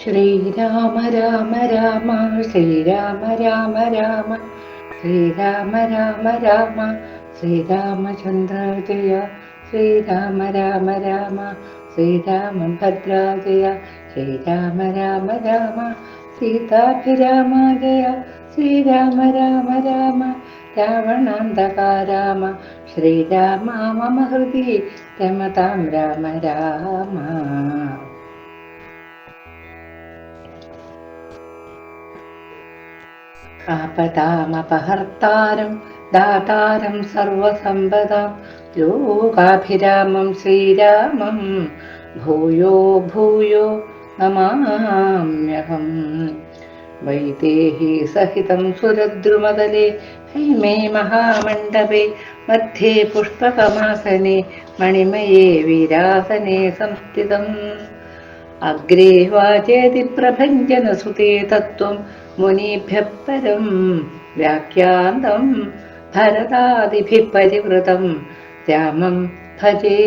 ശ്രീരാമ രാമ രാമ ശ്രീരാമ രാമ രാമ ശ്രീരാമ രാമ രാമ ശ്രീരാമചന്ദ്ര ജയ ശ്രീരാമ രാമ രാമ ശ്രീരാമഭദ്ര ജയ ശ്രീരാമ രാമ രാമ സീതാഭിരാമ ജയ ശ്രീരാമ രാമ രാമ രാവണാന്തക രാമ ശ്രീരാമ മമ ഹൃദി രമതാം രാമ രാമ. ആപദാമപഹർത്താരം ദാതാരം സർവസമ്പദാം ലോകാഭിരാമം ശ്രീരാമം ഭൂയോ ഭൂയോ നമാമ്യഹം. വൈദേഹി സഹിതം സുരദ്രുമതലേ ഹൈമേ മഹാമണ്ഡപേ മധ്യേ പുഷ്പകമാസനെ മണിമയേ വീരാസനെ സംസ്ഥിതം. അഗ്രേ വാചേതി പ്രഭഞ്ജനസുതേ തത്വം മുനിഭ്യഃ പരം വ്യാഖ്യാന്തം ഭരതാദിഭിഃ പരിവൃതം രാമം ഭജേ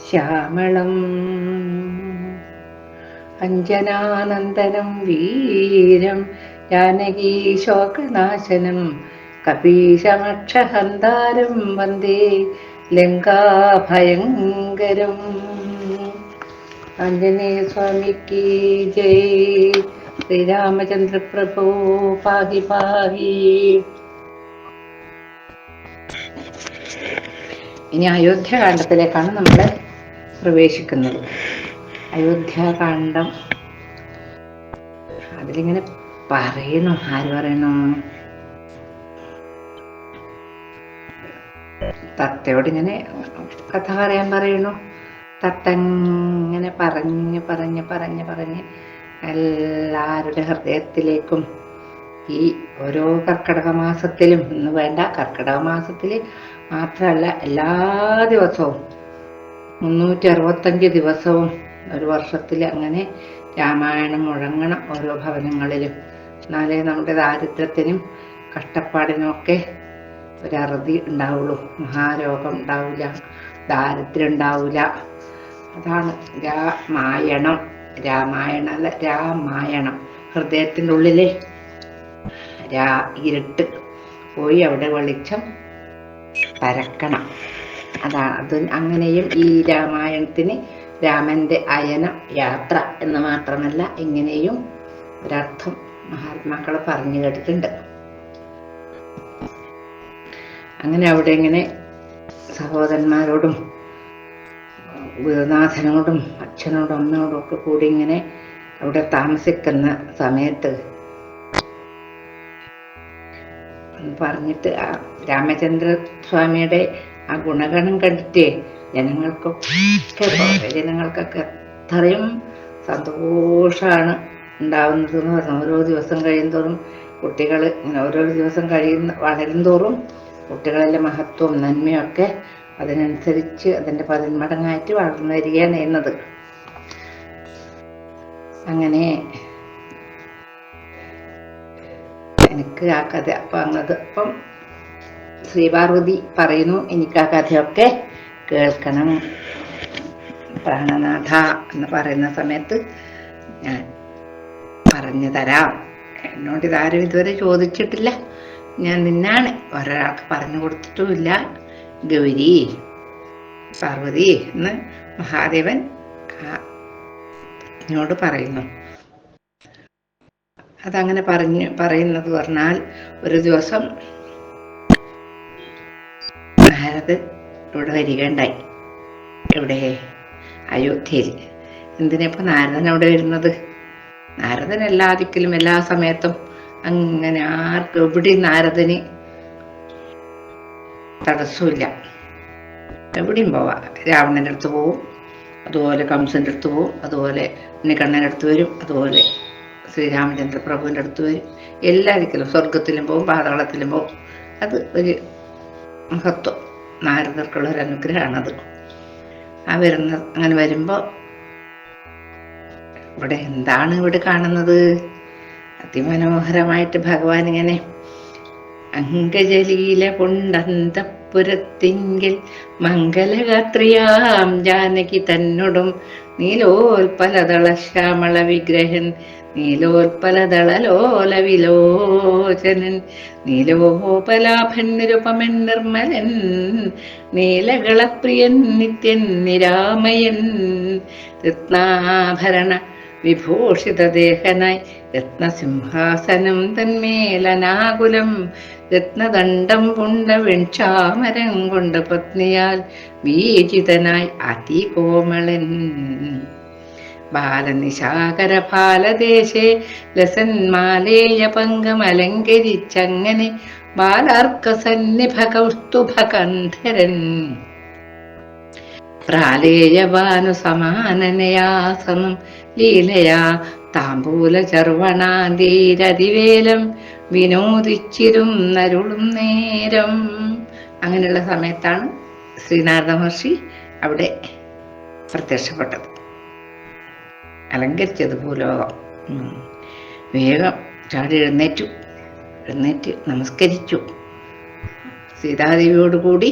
ശ്യാമളം. അഞ്ജനാനന്ദനം വീരം ജാനകീ ശോകനാശനം കപീശമക്ഷഹന്താരം വന്ദേ ലങ്കാഭയങ്കരം. ആഞ്ജനേയ സ്വാമിക്ക് ജയ്. ശ്രീരാമചന്ദ്ര പ്രഭു പാഹി പാഹി. ഇനി അയോധ്യാകാന്ഡത്തിലേക്കാണ് നമ്മൾ പ്രവേശിക്കുന്നത്. അയോധ്യാകാന്ഡം അതിലിങ്ങനെ പറയുന്നു. ആര് പറയുന്നു? തത്തയോട് ഇങ്ങനെ കഥ പറയാൻ പറയുന്നു. തത്തങ്ങനെ പറഞ്ഞ് പറഞ്ഞ് പറഞ്ഞ് പറഞ്ഞ് എല്ലാവരുടെ ഹൃദയത്തിലേക്കും ഈ ഓരോ കർക്കിടക മാസത്തിലും, ഇന്ന് വേണ്ട, കർക്കിടക മാസത്തിൽ മാത്രമല്ല എല്ലാ ദിവസവും 365 ദിവസവും ഒരു വർഷത്തിൽ അങ്ങനെ രാമായണം മുഴങ്ങണം ഓരോ ഭവനങ്ങളിലും. എന്നാലേ നമ്മുടെ ദാരിദ്ര്യത്തിനും കഷ്ടപ്പാടിനും ഒക്കെ ഒരറുതി ഉണ്ടാവുള്ളൂ. മഹാരോഗം ഉണ്ടാവില്ല, ദാരിദ്ര്യം ഉണ്ടാവില്ല. അതാണ് രാമായണം. രാമായണം അല്ല, രാമായണം. ഹൃദയത്തിൻ്റെ ഉള്ളിലെ ഇരുട്ട് പോയി അവിടെ വെളിച്ചം പരക്കണം. അതാണ് അത്. അങ്ങനെയും ഈ രാമായണത്തിന് രാമന്റെ അയനം, യാത്ര എന്ന് മാത്രമല്ല ഇങ്ങനെയും ഒരർത്ഥം മഹാത്മാക്കൾ പറഞ്ഞു കേട്ടിട്ടുണ്ട്. അങ്ങനെ അവിടെ ഇങ്ങനെ സഹോദരന്മാരോടും ഗുരുനാഥനോടും അച്ഛനോടും അമ്മയോടും ഒക്കെ കൂടി ഇങ്ങനെ അവിടെ താമസിക്കുന്ന സമയത്ത് പറഞ്ഞിട്ട് ആ രാമചന്ദ്ര സ്വാമിയുടെ ആ ഗുണഗണം കണ്ടിട്ടേ ജനങ്ങൾക്കൊക്കെ അത്രയും സന്തോഷമാണ് ഉണ്ടാവുന്നത് എന്ന് പറഞ്ഞു. ഓരോ ദിവസം കഴിയുന്തോറും കുട്ടികൾ ഇങ്ങനെ ഓരോ ദിവസം വളരും തോറും കുട്ടികളിലെ മഹത്വവും നന്മയും ഒക്കെ അതിനനുസരിച്ച് അതിൻ്റെ 10 മടങ്ങായിട്ട് വളർന്നു വരികയാണ് ചെയ്യുന്നത്. അങ്ങനെ എനിക്ക് ആ കഥ അപ്പം ശ്രീപാർവതി പറയുന്നു, എനിക്ക് ആ കഥയൊക്കെ കേൾക്കണം പ്രാണനാഥ എന്ന് പറയുന്ന സമയത്ത് ഞാൻ പറഞ്ഞു തരാം. എന്നോട് ഇതാരും ഇതുവരെ ചോദിച്ചിട്ടില്ല, ഞാൻ നിന്നാണ്, ഒരാൾക്ക് പറഞ്ഞു കൊടുത്തിട്ടുമില്ല. ഗൗരി, പാർവതി എന്ന് മഹാദേവൻ എന്നോട് പറയുന്നു. അതങ്ങനെ പറയുന്നത് പറഞ്ഞാൽ, ഒരു ദിവസം നാരദൻ ഇവിടെ വരികയുണ്ടായി. എവിടെ? അയോധ്യയിൽ. എന്തിനാ നാരദൻ അവിടെ വരുന്നത്? നാരദൻ എല്ലാ ദിക്കിലും എല്ലാ സമയത്തും അങ്ങനെ ആർക്കും എവിടെയും നാരദന് തടസ്സമില്ല. എവിടെയും പോവാം. രാവണൻ്റെ അടുത്ത് പോവും, അതുപോലെ കംസൻ്റെ അടുത്ത് പോവും, അതുപോലെ ഉണ്ണിക്കണ്ണൻ്റെ അടുത്ത് വരും, അതുപോലെ ശ്രീരാമചന്ദ്ര പ്രഭുവിൻ്റെ അടുത്ത് വരും. എല്ലാ ദിക്കിലും, സ്വർഗത്തിലും പോവും, പാതാളത്തിലും പോവും. അത് ഒരു മഹത്വം, നാരദർക്കുള്ള ഒരു അനുഗ്രഹമാണത്. അങ്ങനെ വരുമ്പോൾ ഇവിടെ എന്താണ് ഇവിടെ കാണുന്നത്? അതിമനോഹരമായിട്ട് ഭഗവാൻ ഇങ്ങനെ അങ്കജലീല കൊണ്ടന്ത അന്തഃപുരത്തിങ്കിൽ മംഗലഗാത്രിയാം ജാനകി തന്നോടും നീലോൽപലദള ശ്യാമള വിഗ്രഹൻ നീലോൽപലദളലോല വിലോചനൻ നീലോപലാഭൻ നിരുപമൻ നിർമ്മലൻ നീലകളപ്രിയൻ നിത്യൻ നിരാമയൻ രത്നാഭരണ വിഭൂഷിതദേഹനായി രത്നസിംഹാസനം തന്മേലനാകുലം രത്നദണ്ഡം പുണ്ട വെൺചാമരം കൊണ്ട് പത്നിയാൽ വീജിതനായി അതികോമളൻ ബാലനിശാകര ബാലദേശേ ലസന്മാലേയ പങ്കമലങ്കരിച്ചങ്ങനെ ബാലാർക്ക സന്നിഭ കൗസ്തുഭകന്ധരൻ പ്രാലേയവാനു സമാനനയാസമം ലീലയാ താമ്പൂല ചർവണാന്തീരതിവേലം വിനോദിച്ചിരുന്നരുളും നേരം. അങ്ങനെയുള്ള സമയത്താണ് ശ്രീനാരദ മഹർഷി അവിടെ പ്രത്യക്ഷപ്പെട്ടത്, അലങ്കരിച്ചത് ഭൂലോകം. വേഗം ചാടി എഴുന്നേറ്റ് നമസ്കരിച്ചു. സീതാദേവിയോടുകൂടി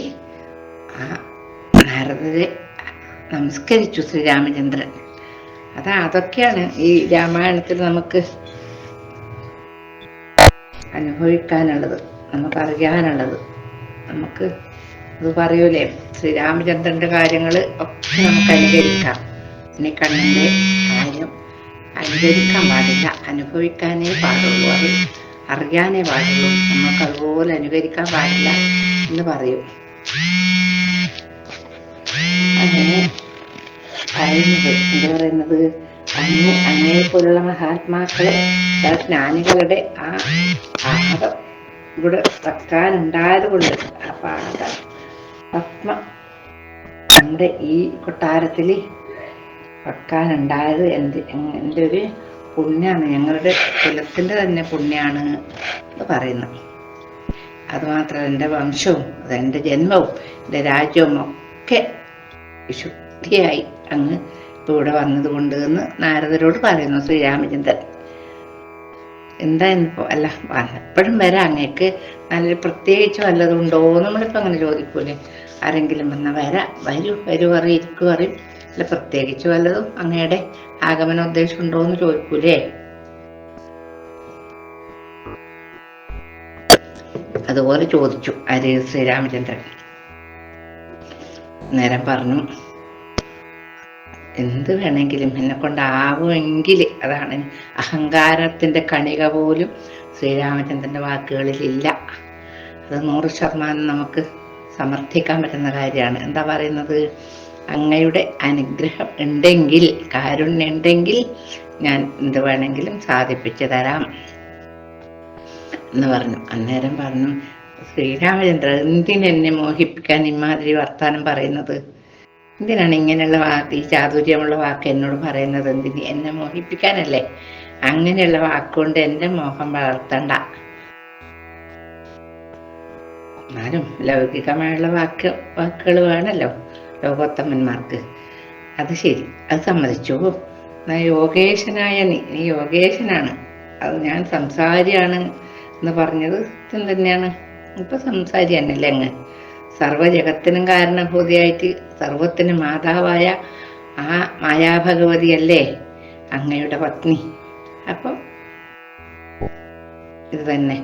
നാരദരെ നമസ്കരിച്ചു ശ്രീരാമചന്ദ്രൻ. അതൊക്കെയാണ് ഈ രാമായണത്തിൽ നമുക്ക് അനുഭവിക്കാനുള്ളത്, നമുക്കറിയാനുള്ളത്. നമുക്ക് അത് പറയൂലേ, ശ്രീരാമചന്ദ്രന്റെ കാര്യങ്ങൾ ഒക്കെ നമുക്ക് അനുകരിക്കാം. ഇനി കണ്ണന്റെ കാര്യം അനുകരിക്കാൻ പാടില്ല, അനുഭവിക്കാനേ പാടുള്ളൂ, അത് അറിയാനേ പാടുള്ളൂ. നമുക്കതുപോലെ അനുകരിക്കാൻ പാടില്ല എന്ന് പറയും. അങ്ങനെ പറയുന്നത് എന്താ പറയുന്നത്, അങ്ങേ പോലുള്ള മഹാത്മാക്കളെ ജ്ഞാനികളുടെ ആ പാദം ഇവിടെ വെക്കാനുണ്ടായത് കൊണ്ട് ആ പാദ പത്മ നമ്മുടെ ഈ കൊട്ടാരത്തിൽ വെക്കാനുണ്ടായത് എൻ്റെ ഒരു പുണ്യമാണ്, ഞങ്ങളുടെ കുലത്തിൻ്റെ തന്നെ പുണ്യമാണ് എന്ന് പറയുന്നു. അതുമാത്രമല്ല, എൻ്റെ വംശവും അതെൻ്റെ ജന്മവും എൻ്റെ രാജ്യവും ഒക്കെ വിശുദ്ധിയായി അങ്ങ് ഇപ്പോൾ ഇവിടെ വന്നത് കൊണ്ട് എന്ന് നാരദരോട് പറയുന്നു ശ്രീരാമചന്ദ്രൻ. എന്തായിപ്പോൾ അല്ല വന്നപ്പോഴും വരാം, അങ്ങേക്ക് നല്ലൊരു പ്രത്യേകിച്ച് വല്ലതുണ്ടോ നമ്മളിപ്പോൾ അങ്ങനെ ചോദിക്കൂലേ, ആരെങ്കിലും വന്നാൽ വരൂ അറിയും, അല്ല പ്രത്യേകിച്ച് വല്ലതും അങ്ങയുടെ ആഗമനോദ്ദേശം ഉണ്ടോ എന്ന് ചോദിക്കൂലേ. അതുപോലെ ചോദിച്ചു ശ്രീരാമചന്ദ്രൻ. നേരം പറഞ്ഞു, എന്ത് വേണമെങ്കിലും എന്നെ കൊണ്ടാവുമെങ്കിൽ, അതാണ് അഹങ്കാരത്തിന്റെ കണിക പോലും ശ്രീരാമചന്ദ്രന്റെ വാക്കുകളിലില്ല. അത് 100% നമുക്ക് സമർത്ഥിക്കാൻ പറ്റുന്ന കാര്യമാണ്. എന്താ പറയുന്നത്, അങ്ങയുടെ അനുഗ്രഹം ഉണ്ടെങ്കിൽ, കാരുണ്യം ഉണ്ടെങ്കിൽ ഞാൻ എന്ത് വേണമെങ്കിലും സാധിപ്പിച്ചു തരാം എന്ന് പറഞ്ഞു. അന്നേരം പറഞ്ഞു, ശ്രീരാമചന്ദ്രൻ എന്തിനെന്നെ മോഹിപ്പിക്കാൻ ഇമാതിരി വർത്താനം പറയുന്നത്, എന്തിനാണ് ഇങ്ങനെയുള്ള വാക്ക്, ഈ ചാതുര്യമുള്ള വാക്ക് എന്നോട് പറയുന്നത്, എന്തിന് എന്നെ മോഹിപ്പിക്കാനല്ലേ, അങ്ങനെയുള്ള വാക്കുകൊണ്ട് എൻ്റെ മോഹം വളർത്തണ്ട. എന്നാലും ലൗകികമായുള്ള വാക്കുകൾ വേണമല്ലോ ലോകോത്തമന്മാർക്ക്. അത് ശരി, അത് സമ്മതിച്ചു. യോഗേശനായ നീ യോഗേശനാണ്, അത് ഞാൻ സംസാരിയാണ് എന്ന് പറഞ്ഞത് തന്നെയാണ്. ഇപ്പൊ സംസാരി തന്നെയല്ലേ അങ്ങ്, സർവ്വജഗത്തിനും കാരണഭൂതിയായിട്ട് സർവത്തിന് മാതാവായ ആ മായാഭഗവതിയല്ലേ അങ്ങയുടെ പത്നി. അപ്പം ഇത് തന്നെ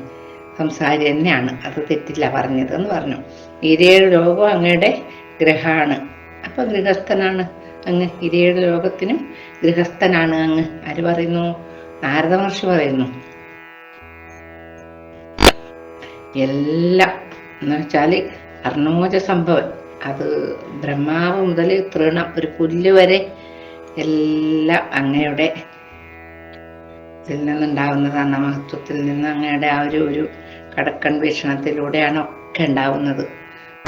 സംസാരി തന്നെയാണ്, അത് തെറ്റില്ല പറഞ്ഞത് എന്ന് പറഞ്ഞു. 27 ലോകം അങ്ങയുടെ ഗ്രഹമാണ്, അപ്പൊ ഗൃഹസ്ഥനാണ് അങ്ങ്, 27 ലോകത്തിനും ഗൃഹസ്ഥനാണ് അങ്ങ്. ആര് പറയുന്നു? നാരദ മഹർഷി പറയുന്നു. എല്ലാം എന്ന് വെച്ചാല് അർണോജ സംഭവൻ, അത് ബ്രഹ്മാവ് മുതൽ തൃണം ഒരു പുല്ല് വരെ എല്ലാം അങ്ങയുടെ ഇതിൽ നിന്നുണ്ടാവുന്നതാണ്, മഹത്വത്തിൽ നിന്ന് അങ്ങയുടെ ആ ഒരു കടക്കൺ വീക്ഷണത്തിലൂടെയാണ് ഒക്കെ ഉണ്ടാവുന്നത്.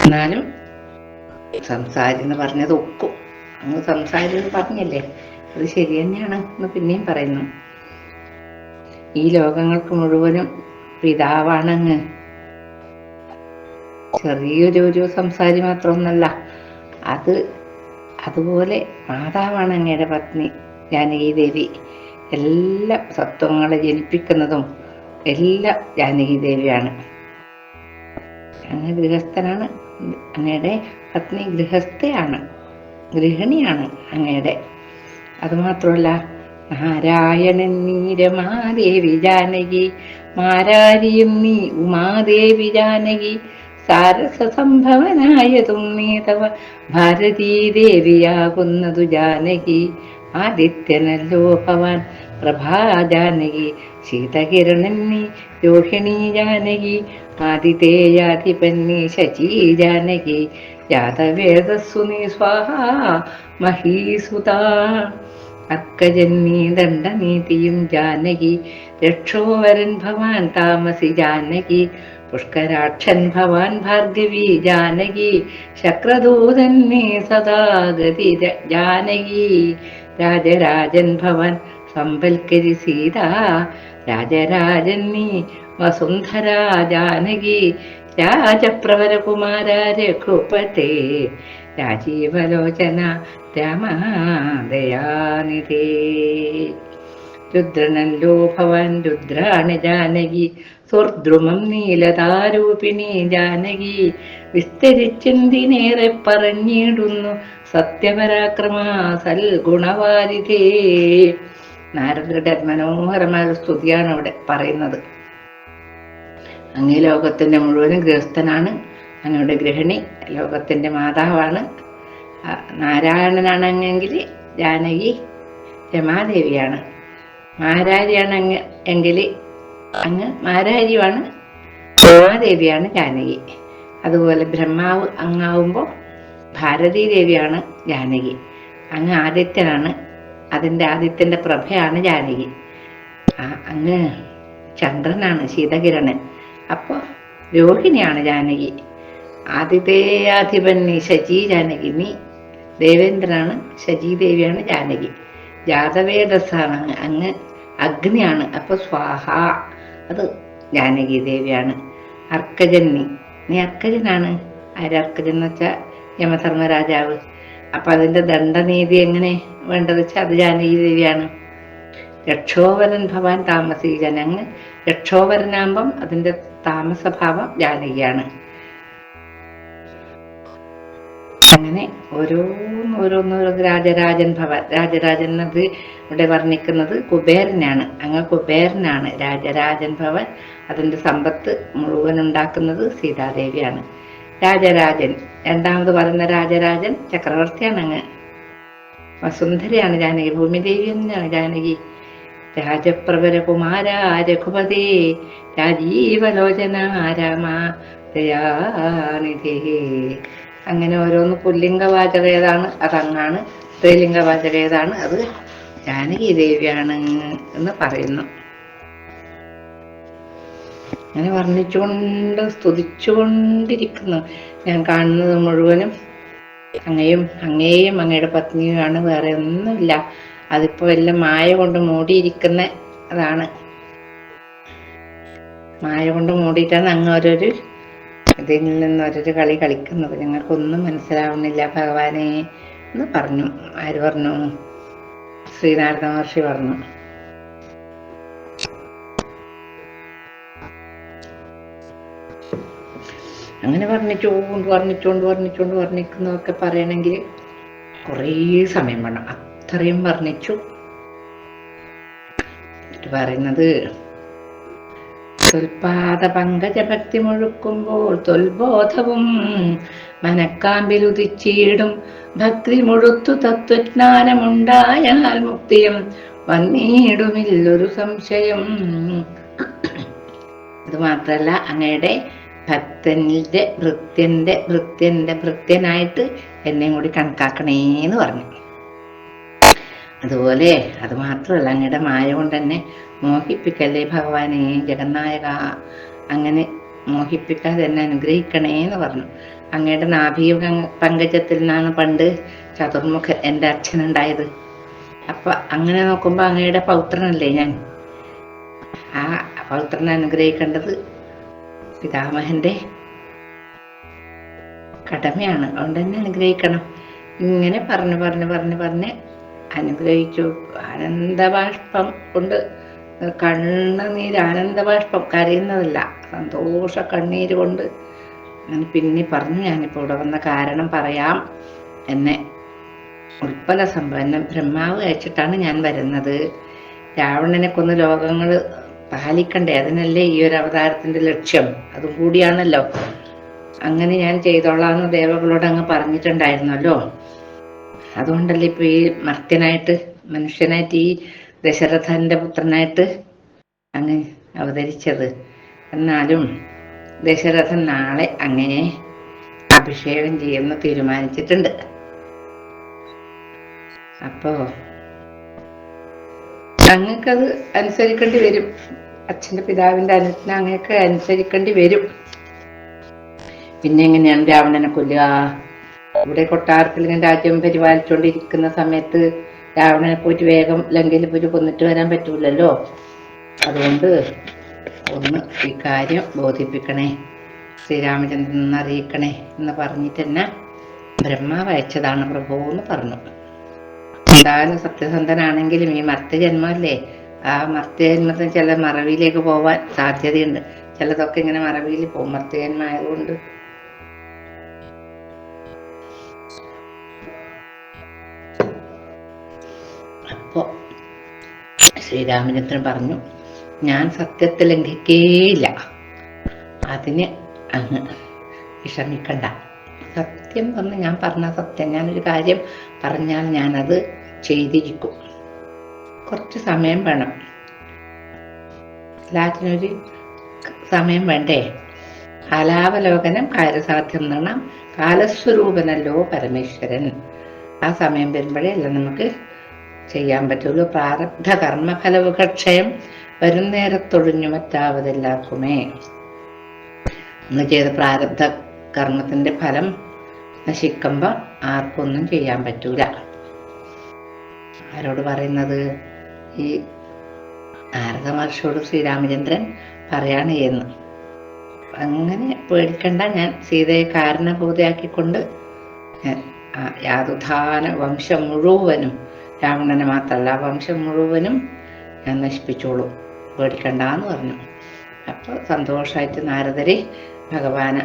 എന്നാലും സംസാരി എന്ന് പറഞ്ഞത് ഒക്കും, അങ്ങ് സംസാരി എന്ന് പറഞ്ഞല്ലേ, അത് ശരി തന്നെയാണ് എന്ന് പിന്നെയും പറയുന്നു. ഈ ലോകങ്ങൾക്ക് മുഴുവനും പിതാവാണ് അങ്ങ്, ചെറിയൊരു സംസാരി മാത്രമൊന്നല്ല, അതുപോലെ മാതാവാണ് അങ്ങയുടെ പത്നി ജാനകി ദേവി. എല്ലാ സത്വങ്ങളെ ജനിപ്പിക്കുന്നതും എല്ലാം ജാനകി ദേവിയാണ്. അങ്ങ് ഗൃഹസ്ഥനാണ്. അങ്ങയുടെ പത്നി ഗൃഹസ്ഥയാണ്, ഗൃഹിണിയാണ് അങ്ങയുടെ. അതുമാത്രമല്ല, നാരായണൻ നീ രമാദേവി ജാനകി, മാരാരിയും നീ ഉമാദേവി ജാനകി, സാരസ സംഭവനായതും നീ തവ ഭാരതീദേവിയാകുന്നതു ജാനകി. ആദിത്യനല്ലോ ഭവാൻ പ്രഭാജാനകി, ശീതകിരണൻ നീ രോഹിണി ജാനകി, ആദിതേയാധിപൻ നീ ശചീ ജാനകി, ജാതവേദസ്സു നീ സ്വാഹ മഹീസുത. അർക്കജൻ നീ ദണ്ഡനീതിയും ജാനകി, രക്ഷോവരൻ ഭവാൻ താമസി ജാനകി, പുഷ്കരാക്ഷൻ ഭവാൻ ഭാർഗവി ജാനകി, ശക്രദൂതൻ നീ സദാഗതി ജാനകി, രാജരാജൻ ഭവാൻ സമ്പൽക്കരി സീത, രാജരാജൻ നീ വസുന്ധര ജാനകി, രാജപ്രവരകുമാര രഘുപതേ, രാജീവലോചന രാമദയാനിധേ. രുദ്രനല്ലോ ഭവാൻ രുദ്രാണി ജാനകി, സ്വർദ്രുമം നീലതാരൂപിണി ജാനകി, വിസ്തരിച്ചെന്തിനേറെ പറഞ്ഞിടുന്നു സത്യപരാക്രമ സൽഗുണവാരിധേ. നാരദരുടെ മനോഹരമായ സ്തുതിയാണ് അവിടെ പറയുന്നത്. അങ്ങേ ലോകത്തിന്റെ മുഴുവനും ഗൃഹസ്ഥനാണ്, അങ്ങയുടെ ഗൃഹിണി ലോകത്തിന്റെ മാതാവാണ്. നാരായണനാണെങ്കിൽ ജാനകി രമാദേവിയാണ്, മാരാരിയാണ് എങ്കിൽ അങ്ങ് മാരാരിയുമാണ്, രമാദേവിയാണ് ജാനകി. അതുപോലെ ബ്രഹ്മാവ് അങ്ങാവുമ്പോൾ ഭാരതീ ദേവിയാണ് ജാനകി. അങ്ങ് ആദിത്യനാണ്, അതിൻ്റെ ആദിത്യൻ്റെ പ്രഭയാണ് ജാനകി. അങ്ങ് ചന്ദ്രനാണ്, ശീതകിരണൻ, അപ്പോൾ രോഹിണിയാണ് ജാനകി. ആദിതേയാധിപൻ നീ ശചീ ജാനകി, നീ ദേവേന്ദ്രനാണ്, ശചീദേവിയാണ് ജാനകി. ജാതവേദസ്സാണ്, അങ്ങ് അഗ്നിയാണ്, അപ്പോൾ സ്വാഹ അത് ജാനകി ദേവിയാണ്. അർക്കജൻ നീ അർക്കജനാണ്. ആരർക്കജൻ എന്ന് വെച്ചാൽ യമധർമ്മരാജാവ്. അപ്പം അതിൻ്റെ ദണ്ഡനീതി എങ്ങനെ വേണ്ടത് വെച്ചാൽ അത് ജാനകി ദേവിയാണ്. രക്ഷോവരൻ ഭവാൻ താമസിക്കാൻ, അങ്ങ് രക്ഷോവരനാകുമ്പം അതിൻ്റെ താമസഭാവം ജാനകിയാണ്. അങ്ങനെ ഓരോന്നോരോ രാജരാജൻ ഭവൻ, രാജരാജൻ എന്നത് ഇവിടെ വർണ്ണിക്കുന്നത് കുബേരനാണ്. അങ്ങ് കുബേരനാണ് രാജരാജൻ ഭവൻ, അതിൻ്റെ സമ്പത്ത് മുഴുവൻ ഉണ്ടാക്കുന്നത് സീതാദേവിയാണ്. രാജരാജൻ, രണ്ടാമത് പറയുന്ന രാജരാജൻ ചക്രവർത്തിയാണ്. അങ്ങ് വസുന്ധരയാണ് ജാനകി, ഭൂമിദേവി തന്നെയാണ് ജാനകി. രാജപ്രവരകുമാര രഘുപതേ, രാജീവലോചന രാമ ദയാനിധേ. അങ്ങനെ ഓരോന്ന് പുല്ലിംഗവാചക ഏതാണ് അതങ്ങാണ്, സ്ത്രീലിംഗവാചക ഏതാണ് അത് ജാനകി ദേവിയാണ് എന്ന് പറയുന്നു. അങ്ങനെ വർണ്ണിച്ചുകൊണ്ട് സ്തുതിച്ചുകൊണ്ടിരിക്കുന്നു. ഞാൻ കാണുന്നത് മുഴുവനും അങ്ങയും അങ്ങയുടെ പത്നിയുമാണ്, വേറെ ഒന്നുമില്ല. അതിപ്പോ എല്ലാം മായ കൊണ്ട് മൂടിയിരിക്കുന്ന അതാണ്, മായ കൊണ്ട് മൂടിയിട്ടാണ് അങ്ങ് ഓരോരു ഇതിൽ നിന്ന് ഓരോരു കളി കളിക്കുന്നത്. ഞങ്ങൾക്കൊന്നും മനസ്സിലാവുന്നില്ല ഭഗവാനെ എന്ന് പറഞ്ഞു. ആര് പറഞ്ഞു? ശ്രീനാരദ മഹർഷി പറഞ്ഞു. അങ്ങനെ വർണ്ണിക്കുന്നതൊക്കെ പറയണമെങ്കിൽ കുറേ സമയം വേണം. അത്രയും വർണ്ണിച്ചു. പറയുന്നത് തൊൽപാദ പങ്കജഭക്തി മുഴുക്കുമ്പോൾ തൊൽബോധവും മനക്കാമ്പിലുദിച്ചിടും, ഭക്തി മുഴുത്തു തത്വജ്ഞാനമുണ്ടായാൽ മുക്തിയും വന്നിടുമില്ലൊരു സംശയം. അത് മാത്രല്ല, അങ്ങയുടെ ഭക്തന്റെ ഭൃത്യനായിട്ട് എന്നെയും കൂടി കണക്കാക്കണേന്ന് പറഞ്ഞു. അതുപോലെ അത് മാത്രമല്ല, അങ്ങയുടെ മായ കൊണ്ട് തന്നെ മോഹിപ്പിക്കല്ലേ ഭഗവാനെ ജഗന്നായക, അങ്ങനെ മോഹിപ്പിക്കാതെ എന്നെ അനുഗ്രഹിക്കണേന്ന് പറഞ്ഞു. അങ്ങയുടെ നാഭിക പങ്കജത്തിൽ നിന്നാണ് പണ്ട് ചതുർമുഖൻ എൻ്റെ അച്ഛനുണ്ടായത്. അപ്പൊ അങ്ങനെ നോക്കുമ്പോൾ അങ്ങയുടെ പൗത്രനല്ലേ ഞാൻ. ആ പൗത്രനെ അനുഗ്രഹിക്കേണ്ടത് പിതാമഹന്റെ കടമയാണ്. അതുകൊണ്ട് തന്നെ അനുഗ്രഹിക്കണം. ഇങ്ങനെ പറഞ്ഞ് അനുഗ്രഹിച്ചു. ആനന്ദബാഷ്പം കൊണ്ട് കണ്ണുനീര്, ആനന്ദബാഷ്പം, കരയുന്നതല്ല, സന്തോഷ കണ്ണീര് കൊണ്ട് ഞാൻ പിന്നെ പറഞ്ഞു, ഞാനിപ്പോൾ ഇവിടെ വന്ന കാരണം പറയാം. എന്നെ ഉൾപ്പല സംഭവം ബ്രഹ്മാവ് അയച്ചിട്ടാണ് ഞാൻ വരുന്നത്. രാവണനെ കൊന്ന് ലോകങ്ങൾ പാലിക്കണ്ടേ, അതിനല്ലേ ഈ ഒരു അവതാരത്തിന്റെ ലക്ഷ്യം, അതും കൂടിയാണല്ലോ. അങ്ങനെ ഞാൻ ചെയ്തോളാന്ന് ദേവകളോട് അങ്ങ് പറഞ്ഞിട്ടുണ്ടായിരുന്നല്ലോ. അതുകൊണ്ടല്ലേ ഇപ്പൊ ഈ മർത്യനായിട്ട്, മനുഷ്യനായിട്ട്, ഈ ദശരഥന്റെ പുത്രനായിട്ട് അങ്ങ് അവതരിച്ചത്. എന്നാലും ദശരഥൻ നാളെ അങ്ങനെ അഭിഷേകം ചെയ്യുമെന്ന് തീരുമാനിച്ചിട്ടുണ്ട്. അപ്പോ അങ്ങക്കത് അനുസരിക്കേണ്ടി വരും. അച്ഛന്റെ പിതാവിന്റെ അനുജ്ഞ അങ്ങക്ക് അനുസരിക്കേണ്ടി വരും. പിന്നെ എങ്ങനെയാണ് രാവണനെ കൊല്ലുക? ഇവിടെ കൊട്ടാരത്തിൽ ഇങ്ങനെ രാജ്യം പരിപാലിച്ചുകൊണ്ടിരിക്കുന്ന സമയത്ത് രാവണനെ പോയിട്ട് വേഗം ലങ്കയിൽ പോയിട്ട് കൊന്നിട്ട് വരാൻ പറ്റൂലല്ലോ. അതുകൊണ്ട് ഒന്ന് ഈ കാര്യം ബോധിപ്പിക്കണേ, ശ്രീരാമചന്ദ്രൻ അറിയിക്കണേ എന്ന് പറഞ്ഞിട്ട് തന്നെ ബ്രഹ്മാവ് അയച്ചതാണ് പ്രഭു എന്ന് പറഞ്ഞു. എന്തായാലും സത്യസന്ധനാണെങ്കിലും ഈ മർത്യജന്മല്ലേ, ആ മർത്യജന്മത്തിന് ചില മറവിയിലേക്ക് പോവാൻ സാധ്യതയുണ്ട്. ചിലതൊക്കെ ഇങ്ങനെ മറവിയിൽ പോകും മർത്യജന്മായതുകൊണ്ട്. അപ്പോ ശ്രീരാമചന്ദ്രൻ പറഞ്ഞു, ഞാൻ സത്യത്തെ ലംഘിക്കേയില്ല, അതിന് അങ്ങ് വിഷമിക്കണ്ട. സത്യം എന്ന് ഞാൻ പറഞ്ഞ സത്യം, ഞാനൊരു കാര്യം പറഞ്ഞാൽ ഞാനത് ചെയ്തിരിക്കും. കുറച്ച് സമയം വേണം, എല്ലാത്തിനൊരു സമയം വേണ്ടേ. കാലാവലോകനം കാര്യസാധ്യം എന്നാണ്, കാലസ്വരൂപനല്ലോ പരമേശ്വരൻ. ആ സമയം വരുമ്പോഴേ അല്ല നമുക്ക് ചെയ്യാൻ പറ്റുള്ളൂ. പ്രാരബ്ധ കർമ്മഫലവിക്ഷയം വരും നേരത്തൊഴിഞ്ഞു മറ്റാവതെല്ലാവർക്കുമേ. നമ്മൾ ചെയ്ത പ്രാരബ്ധ കർമ്മത്തിന്റെ ഫലം നശിക്കുമ്പോ ആർക്കൊന്നും ചെയ്യാൻ പറ്റൂല. ആരോട് പറയുന്നത്? ഈ നാരദ മഹർഷിയോട് ശ്രീരാമചന്ദ്രൻ പറയാണ് എന്ന്. അങ്ങനെ പേടിക്കണ്ട, ഞാൻ സീതയെ കാരണബോധയാക്കിക്കൊണ്ട് യാതുധാന വംശം മുഴുവനും, രാവണനെ മാത്രമല്ല വംശം മുഴുവനും ഞാൻ നശിപ്പിച്ചോളൂ, പേടിക്കണ്ടെന്ന് പറഞ്ഞു. അപ്പോൾ സന്തോഷമായിട്ട് നാരദരെ ഭഗവാന്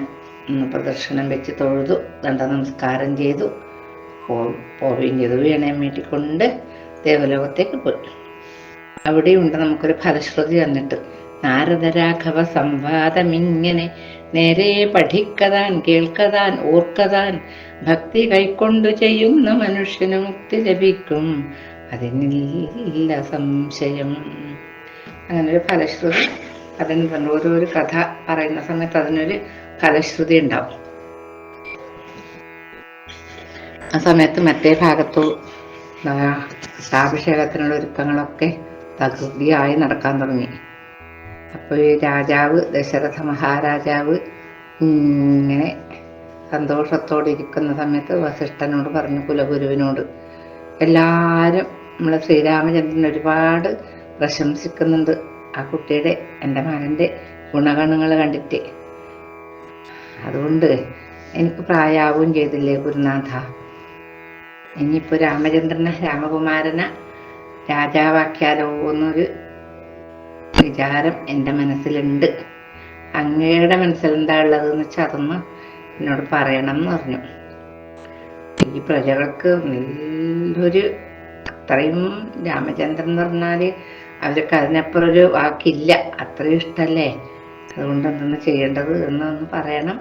പ്രദർശനം വെച്ച് തൊഴുതു, ദണ്ഡ നമസ്കാരം ചെയ്തു, പോവുകയും ചെയ്തു. വീണയും വീട്ടിക്കൊണ്ട് ദേവലോകത്തേക്ക് പോയി. അവിടെയുണ്ട് നമുക്കൊരു ഫലശ്രുതി തന്നിട്ട്, നാരദരാഘവ സംവാദമിങ്ങനെ നേരെ പഠിക്കതാൻ കേൾക്കതാൻ ഓർക്കതാൻ, ഭക്തി കൈക്കൊണ്ടു ചെയ്യുന്ന മനുഷ്യന് മുക്തി ലഭിക്കും, അതിനില്ല സംശയം. അങ്ങനൊരു ഫലശ്രുതി അതിന് പറഞ്ഞു. ഓരോരോ കഥ പറയുന്ന സമയത്ത് അതിനൊരു ഫലശ്രുതി ഉണ്ടാവും. ആ സമയത്ത് മറ്റേ ഭാഗത്തു അഭിഷേകത്തിനുള്ള ഒരുക്കങ്ങളൊക്കെ തകൃതിയായി നടക്കാൻ തുടങ്ങി. അപ്പോൾ ഈ രാജാവ് ദശരഥ മഹാരാജാവ് ഇങ്ങനെ സന്തോഷത്തോടെ ഇരിക്കുന്ന സമയത്ത് വസിഷ്ഠനോട് പറഞ്ഞു, കുലഗുരുവിനോട്, എല്ലാവരും നമ്മളെ ശ്രീരാമചന്ദ്രൻ ഒരുപാട് പ്രശംസിക്കുന്നുണ്ട് ആ കുട്ടിയുടെ, എൻ്റെ മകൻ്റെ ഗുണഗണങ്ങൾ കണ്ടിട്ട്. അതുകൊണ്ട് എനിക്ക് പ്രായാവുകയും ചെയ്തില്ലേ ഗുരുനാഥ, ഇനിയിപ്പോൾ രാമചന്ദ്രനെ രാമകുമാരനെ രാജാവാക്കിയാലോ എന്നൊരു വിചാരം എൻ്റെ മനസ്സിലുണ്ട്. അങ്ങയുടെ മനസ്സിലെന്താ ഉള്ളതെന്ന് വെച്ചാൽ അതൊന്ന് എന്നോട് പറയണം എന്ന് പറഞ്ഞു. ഈ പ്രജകൾക്ക് നല്ലൊരു, അത്രയും രാമചന്ദ്രൻ എന്ന് പറഞ്ഞാല് അവർക്ക് അതിനപ്പുറം ഒരു വാക്കില്ല, അത്രയും ഇഷ്ടല്ലേ. അതുകൊണ്ട് എന്തെന്ന് ചെയ്യേണ്ടത് എന്നൊന്ന് പറയണം.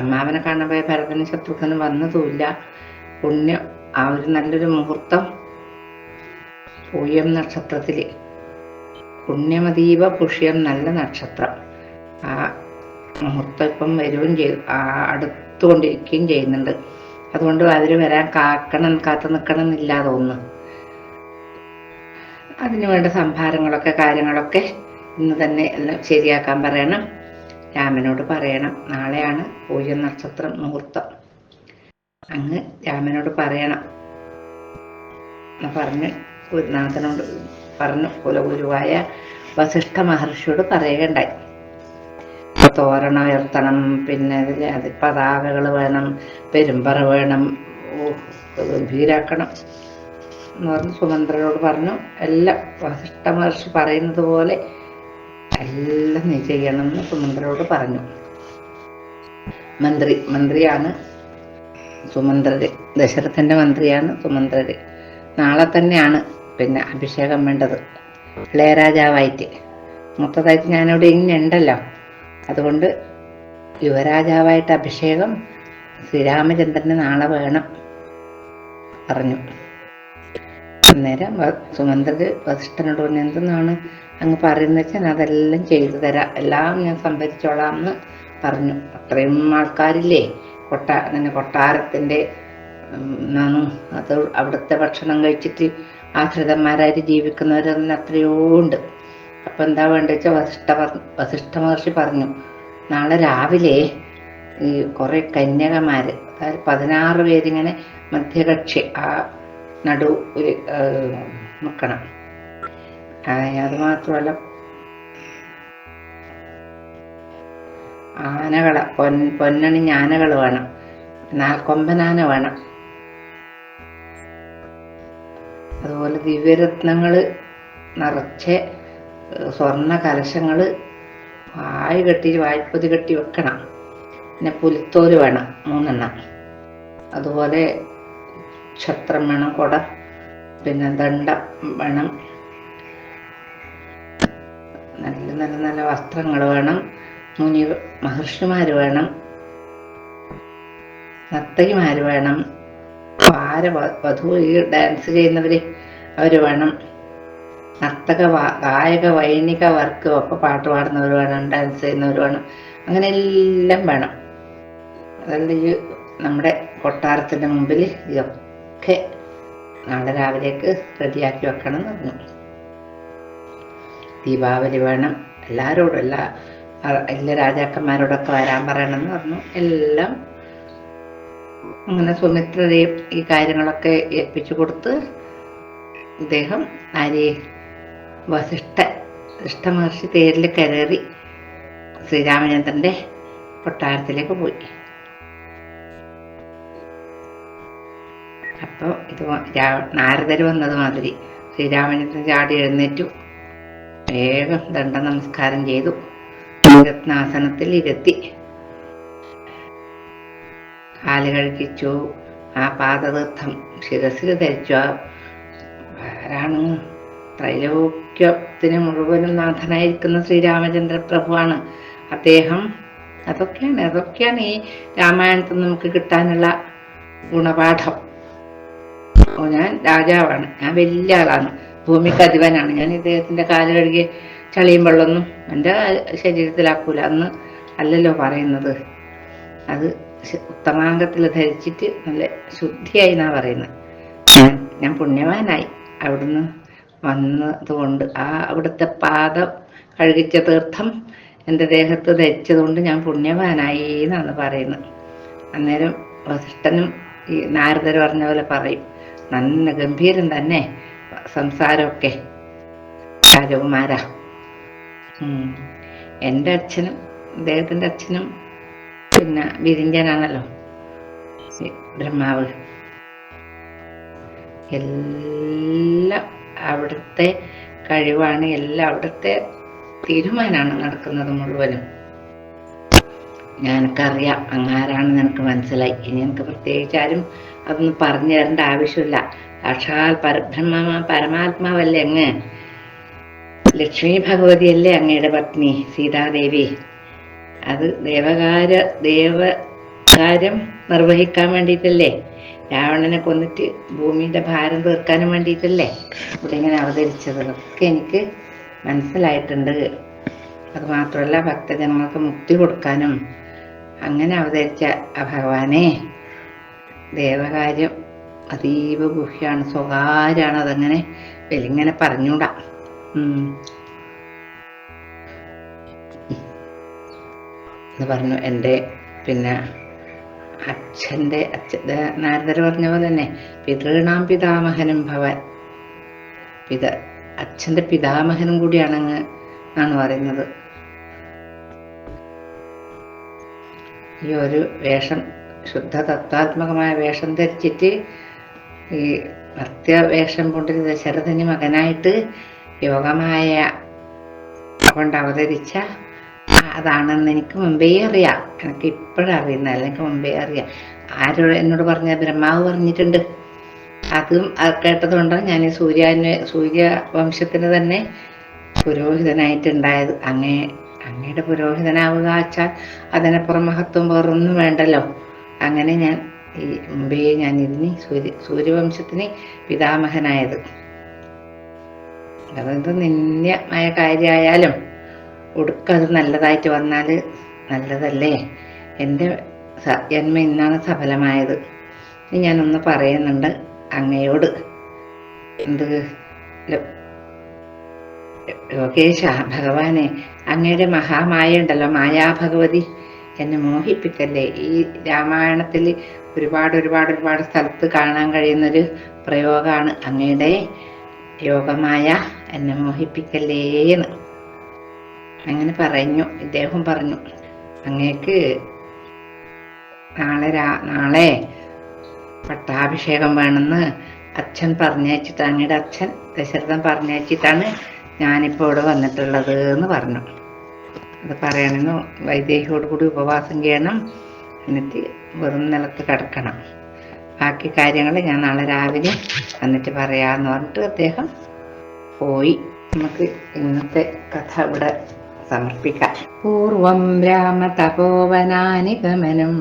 അമ്മാവനെ കാണാൻ പോയ ഭരതനും ശത്രുഘ്നും വന്നതുമില്ല. പുണ്യം ആ ഒരു നല്ലൊരു മുഹൂർത്തം പൂയം നക്ഷത്രത്തില്, പുണ്യമതീവ പുഷ്യം നല്ല നക്ഷത്രം, ആ മുഹൂർത്തം ഇപ്പം വരികയും ചെയ്തു, അടുത്തുകൊണ്ടിരിക്കുകയും ചെയ്യുന്നുണ്ട്. അതുകൊണ്ട് അതിൽ വരാൻ കാത്തു നിൽക്കണം എന്നില്ല തോന്നുന്നു. അതിനു വേണ്ട സംഭാരങ്ങളൊക്കെ കാര്യങ്ങളൊക്കെ ഇന്ന് തന്നെ എല്ലാം ശരിയാക്കാൻ പറയണം, രാമനോട് പറയണം. നാളെയാണ് പൂയം നക്ഷത്രം മുഹൂർത്തം, അങ്ങ് രാമനോട് പറയണം എന്ന് പറഞ്ഞ് ഗുരുനാഥനോട് പറഞ്ഞു. കുലഗുരുവായ വസിഷ്ഠ മഹർഷിയോട് പറയുകയുണ്ടായി. തോരണം ഉയർത്തണം, പിന്നെ അത് പതാകകൾ വേണം, പെരുമ്പറ വേണം, ഗംഭീരാക്കണം എന്ന് പറഞ്ഞ് സുമന്ത്രനോട് പറഞ്ഞു. എല്ലാം വസിഷ്ഠ മഹർഷി പറയുന്നത് പോലെ എല്ലാം നീ ചെയ്യണമെന്ന് സുമന്ത്രരോട് പറഞ്ഞു. മന്ത്രിയാണ് സുമന്ത്രര്, ദശരഥന്റെ മന്ത്രിയാണ് സുമന്ത്രര്. നാളെ തന്നെയാണ് പിന്നെ അഭിഷേകം വേണ്ടത്, ഇളയരാജാവായിട്ട്. മൊത്തതായിട്ട് ഞാനിവിടെ ഇങ്ങനെ ഉണ്ടല്ലോ, അതുകൊണ്ട് യുവരാജാവായിട്ട് അഭിഷേകം ശ്രീരാമചന്ദ്രന് നാളെ വേണം പറഞ്ഞു. അന്നേരം സുമന്ത്രര് വസിഷ്ഠനോട് പറഞ്ഞു, എന്തെന്നാണ് അങ്ങ് പറയുന്നത് വെച്ചാൽ അതെല്ലാം ചെയ്തു തരാം, എല്ലാം ഞാൻ സംഭരിച്ചോളാം എന്ന് പറഞ്ഞു. അത്രയും ആൾക്കാരില്ലേ കൊട്ടാരത്തിന്റെ അത് അവിടുത്തെ ഭക്ഷണം കഴിച്ചിട്ട് ആശ്രിതന്മാരായിട്ട് ജീവിക്കുന്നവരെല്ലാം എത്രയോ ഉണ്ട്. അപ്പൊ എന്താ വേണ്ട വെച്ചാൽ വസിഷ്ഠ മഹർഷി പറഞ്ഞു, നാളെ രാവിലെ ഈ കുറെ കന്യകമാര്, അതായത് 16 പേരിങ്ങനെ മധ്യകക്ഷി ആ നടുവിൽ നിൽക്കണം. അത് മാത്രമല്ല ആനകളെ പൊന്നണിഞ്ഞ ആനകൾ വേണം, 4 കൊമ്പനാന വേണം. അതുപോലെ ദിവ്യരത്നങ്ങള് നിറച്ച് സ്വർണ്ണ കലശങ്ങള് വായ്പൊതി കെട്ടി വെക്കണം. പിന്നെ പുലിത്തോല് വേണം 3 എണ്ണം. അതുപോലെ ഛത്രം വേണം, കൊട, പിന്നെ ദണ്ഡം വേണം, നല്ല നല്ല നല്ല വസ്ത്രങ്ങൾ വേണം, മഹർഷിമാര് വേണം, നർത്തകിമാര് വേണം, വധു ഈ ഡാൻസ് ചെയ്യുന്നവര് അവര് വേണം, ഗായക വൈണിക വർക്ക് ഒക്കെ പാട്ട് പാടുന്നവർ വേണം, ഡാൻസ് ചെയ്യുന്നവർ വേണം, അങ്ങനെ എല്ലാം വേണം. അതെല്ലാം ഈ നമ്മുടെ കൊട്ടാരത്തിന്റെ മുമ്പിൽ ഇതൊക്കെ നാളെ രാവിലേക്ക് റെഡിയാക്കി വെക്കണം എന്ന് പറഞ്ഞു. ദീപാവലി വേണം, എല്ലാവരോടും എല്ലാ രാജാക്കന്മാരോടൊക്കെ വരാൻ പറയണമെന്ന് പറഞ്ഞു. എല്ലാം അങ്ങനെ സുമിത്രരെയും ഈ കാര്യങ്ങളൊക്കെ ഏൽപ്പിച്ചു കൊടുത്ത് അദ്ദേഹം വസിഷ്ഠ മഹർഷി തേരിൽ കയറി ശ്രീരാമചന്ദ്രന്റെ കൊട്ടാരത്തിലേക്ക് പോയി. അപ്പൊ ഇത് നാരദര് വന്നത് മാതിരി ശ്രീരാമചന്ദ്രൻ ചാടി എഴുന്നേറ്റു, വേഗം ദണ്ഡ നമസ്കാരം ചെയ്തു, രത്നാസനത്തിൽ ഇരുത്തി, കാല് കഴുകിച്ചു, ആ പാദതീർത്ഥം ശിരസിൽ ധരിച്ചു. ആരാണ്? ത്രൈലോക്യത്തിന് മുഴുവനും നാഥനായിരിക്കുന്ന ശ്രീരാമചന്ദ്ര പ്രഭുവാണ് അദ്ദേഹം. അതൊക്കെയാണ് ഈ രാമായണത്തിൽ നമുക്ക് കിട്ടാനുള്ള ഗുണപാഠം. ഞാൻ രാജാവാണ്, ഞാൻ വലിയ ആളാണ്, ഭൂമിക്ക് അധിപനാണ്, ഞാൻ ഇദ്ദേഹത്തിന്റെ കാല് കഴുകി ചളിയും വെള്ളമൊന്നും എൻ്റെ ശരീരത്തിലാക്കൂല എന്ന് അല്ലല്ലോ പറയുന്നത്. അത് ഉത്തമാംഗത്തിൽ ധരിച്ചിട്ട് നല്ല ശുദ്ധിയായി എന്നാ പറയുന്നത്. ഞാൻ പുണ്യവാനായി അവിടുന്ന് വന്നതുകൊണ്ട്, അവിടുത്തെ പാദം കഴുകിച്ച തീർത്ഥം എൻ്റെ ദേഹത്ത് ധരിച്ചതുകൊണ്ട് ഞാൻ പുണ്യവാനായി എന്നാണ് പറയുന്നത്. അന്നേരം വസിഷ്ഠനും ഈ നാരദർ പറഞ്ഞ പോലെ പറയും, നല്ല ഗംഭീരം തന്നെ സംസാരമൊക്കെ രാജകുമാര. എൻ്റെ അച്ഛനും അദ്ദേഹത്തിൻ്റെ അച്ഛനും പിന്നെ വിരിഞ്ചനാണല്ലോ ബ്രഹ്മാവ്. എല്ലാം അവിടുത്തെ കഴിവാണ്, എല്ലാം അവിടുത്തെ തീരുമാനമാണ് നടക്കുന്നത് മുഴുവനും. ഞാനൊക്കറിയാം അങ്ങാരാണെന്ന് എനിക്ക് മനസ്സിലായി. ഇനി എനിക്ക് പ്രത്യേകിച്ച് ആരും അതൊന്നും പറഞ്ഞു തരേണ്ട ആവശ്യമില്ല. സാക്ഷാൽ പരമാത്മാവല്ലേ അങ്ങ്, ലക്ഷ്മി ഭഗവതിയല്ലേ അങ്ങയുടെ പത്നി സീതാദേവി. അത് ദേവകാര്യം നിർവഹിക്കാൻ വേണ്ടിയിട്ടല്ലേ, രാവണനെ കൊന്നിട്ട് ഭൂമിയുടെ ഭാരം തീർക്കാനും വേണ്ടിയിട്ടല്ലേ ഇവിടെ ഇങ്ങനെ അവതരിച്ചത്. അതൊക്കെ എനിക്ക് മനസ്സിലായിട്ടുണ്ട്. അത് മാത്രമല്ല ഭക്തജനങ്ങൾക്ക് മുക്തി കൊടുക്കാനും അങ്ങനെ അവതരിച്ച ഭഗവാനെ. ദേവകാര്യം അതീവ ഗുഹ്യാണ്, സ്വകാര്യാണ്, അതങ്ങനെ വെലിങ്ങനെ പറഞ്ഞൂടാ. എന്ന് പറഞ്ഞു. എൻ്റെ പിന്നെ നാരദർ പറഞ്ഞ പോലെ തന്നെ പിതൃണാം പിതാമഹനും ഭവൻ, അച്ഛൻ്റെ പിതാമഹനും കൂടിയാണെന്ന് എന്നാണ് പറയുന്നത്. ഈ ഒരു വേഷം, ശുദ്ധ തത്വാത്മകമായ വേഷം ധരിച്ചിട്ട് ഈ ഭക്തവേഷം കൊണ്ട് ദശരഥന് മകനായിട്ട് യോഗമായ കൊണ്ട് അവതരിച്ച അതാണെന്ന് എനിക്ക് മുമ്പേ അറിയാം. എനിക്ക് ഇപ്പോഴും അറിയുന്നതല്ല, എനിക്ക് മുമ്പേ അറിയാം. ആരോട് എന്നോട് പറഞ്ഞ ബ്രഹ്മാവ് പറഞ്ഞിട്ടുണ്ട്. അതും കേട്ടതുകൊണ്ടാണ് ഞാൻ ഈ സൂര്യവംശത്തിന് തന്നെ പുരോഹിതനായിട്ടുണ്ടായത്. അങ്ങയുടെ പുരോഹിതനാവുക വെച്ചാൽ അതിനപ്പുറം മഹത്വം വേറൊന്നും വേണ്ടല്ലോ. അങ്ങനെ ഞാൻ ഈ മുമ്പേ ഞാൻ ഇതിന് സൂര്യവംശത്തിന് പിതാമഹനായത്. അതെന്ത് നിന്ദ്യമായ കാര്യമായാലും ഒടുക്കത് നല്ലതായിട്ട് വന്നാൽ നല്ലതല്ലേ. എൻ്റെ ജന്മം ഇന്നാണ് സഫലമായത്. ഇനി ഞാനൊന്ന് പറയുന്നുണ്ട് അങ്ങയോട്. എന്ത് ലോകേശ ഭഗവാനെ, അങ്ങയുടെ മഹാമായ ഉണ്ടല്ലോ, മായാഭഗവതി, എന്നെ മോഹിപ്പിക്കല്ലേ. ഈ രാമായണത്തിൽ ഒരുപാട് ഒരുപാട് ഒരുപാട് സ്ഥലത്ത് കാണാൻ കഴിയുന്നൊരു പ്രയോഗമാണ് അങ്ങയുടെ യോഗമായ എന്നെ മോഹിപ്പിക്കല്ലേന്ന്. അങ്ങനെ പറഞ്ഞു. ഇദ്ദേഹം പറഞ്ഞു, അങ്ങേക്ക് നാളെ പട്ടാഭിഷേകം വേണമെന്ന് അച്ഛൻ പറഞ്ഞയച്ചിട്ട്, അങ്ങയുടെ അച്ഛൻ ദശരഥൻ പറഞ്ഞയച്ചിട്ടാണ് ഞാനിപ്പോൾ ഇവിടെ വന്നിട്ടുള്ളത് എന്ന് പറഞ്ഞു. അത് പറയണമെന്ന് വൈദേഹിയോട് കൂടി ഉപവാസം ചെയ്യണം, എന്നിട്ട് വെറും നിലത്ത് കിടക്കണം. ബാക്കി കാര്യങ്ങൾ ഞാൻ നാളെ രാവിലെ വന്നിട്ട് പറയാമെന്ന് പറഞ്ഞിട്ട് അദ്ദേഹം പോയി. നമുക്ക് ഇന്നത്തെ കഥ ഇവിടെ സമർപ്പിക്കാം. പൂർവം രാമ തപോവനാനി ഗമനം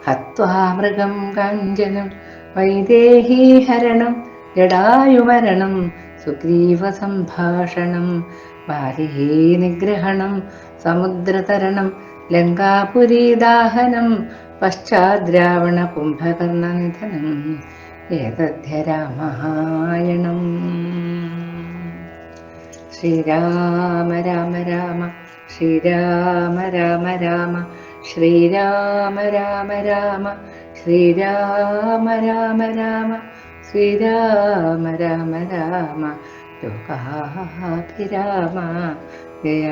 ഹത്വാ മൃഗം കാഞ്ചനം വൈദേഹീഹരണം ജടായുമരണം സുഗ്രീവ സംഭാഷണം ബാലിഹീ നിഗ്രഹണം സമുദ്രതരണം ലങ്കാപുരീദാഹനം പശ്ചാദ്രാവണ കുംഭകർണ നിധനം ഏതദ്ധ്യ രാമായണം. ശ്രീരാമ രാമ രാമ ശ്രീരാമ രാമ രാമ ശ്രീരാമ രാമ രാമ ശ്രീരാമ രാമ രാമ ശ്രീരാമ രാമ രാമ ലോകാഭിരാമ ജയ.